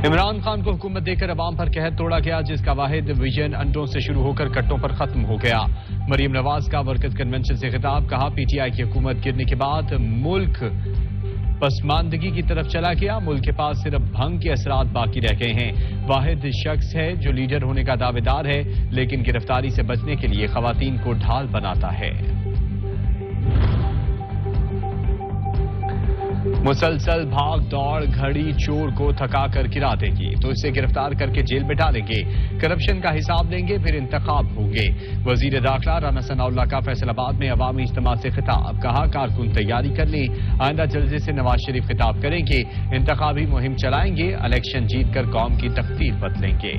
इमरान खान को हुकूमत देकर अवाम पर कहर तोड़ा गया, जिसका वाहिद विजन अंडों से शुरू होकर कट्टों पर खत्म हो गया। मरीम नवाज का वर्कर्स कन्वेंशन से खिताब, कहा पीटीआई की हुकूमत गिरने के बाद मुल्क पसमानदगी की तरफ चला गया। मुल्क के पास सिर्फ भंग के असरात बाकी रह गए हैं। वाहिद शख्स है जो लीडर होने का दावेदार है, लेकिन गिरफ्तारी से बचने के लिए खवातीन को ढाल बनाता है। मुसलसल भाग दौड़ घड़ी चोर को थका कर गिरा देगी, तो इसे गिरफ्तार करके जेल में डालेंगे। करप्शन का हिसाब लेंगे, फिर इंतखाब होंगे। वजीर दाखिला राना सनाउल्लाह का फैसलाबाद में अवामी इज्तिमा से खिताब, कहा कारकुन तैयारी कर लें, आइंदा जलसे से नवाज शरीफ खिताब करेंगे। इंतखाबी मुहिम चलाएंगे, इलेक्शन जीतकर कौम की तकदीर बदलेंगे।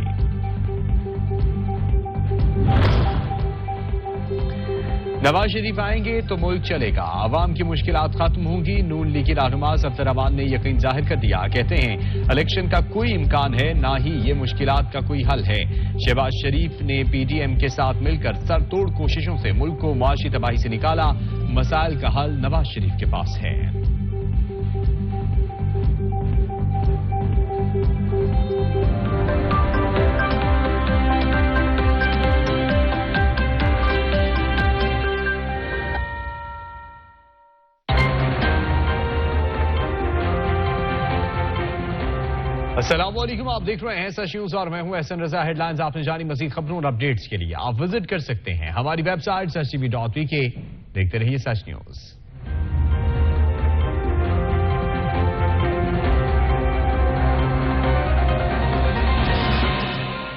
नवाज शरीफ आएंगे तो मुल्क चलेगा, अवाम की मुश्किलात खत्म होंगी। नून लीगी रहनुमा सफदर अमान ने यकीन जाहिर कर दिया, कहते हैं इलेक्शन का कोई इम्कान है, ना ही ये मुश्किलात का कोई हल है। शहबाज शरीफ ने पीडीएम के साथ मिलकर सरतोड़ कोशिशों से मुल्क को मुआशी तबाही से निकाला। मसाइल का हल नवाज शरीफ के पास है। अस्सलामुअलैकुम, आप देख रहे हैं सच न्यूज और मैं हूं एहसन रजा। हेडलाइंस आपने जानी, मजीद खबरों और अपडेट्स के लिए आप विजिट कर सकते हैं हमारी वेबसाइट sach.tv.pk। देखते रहिए सच न्यूज।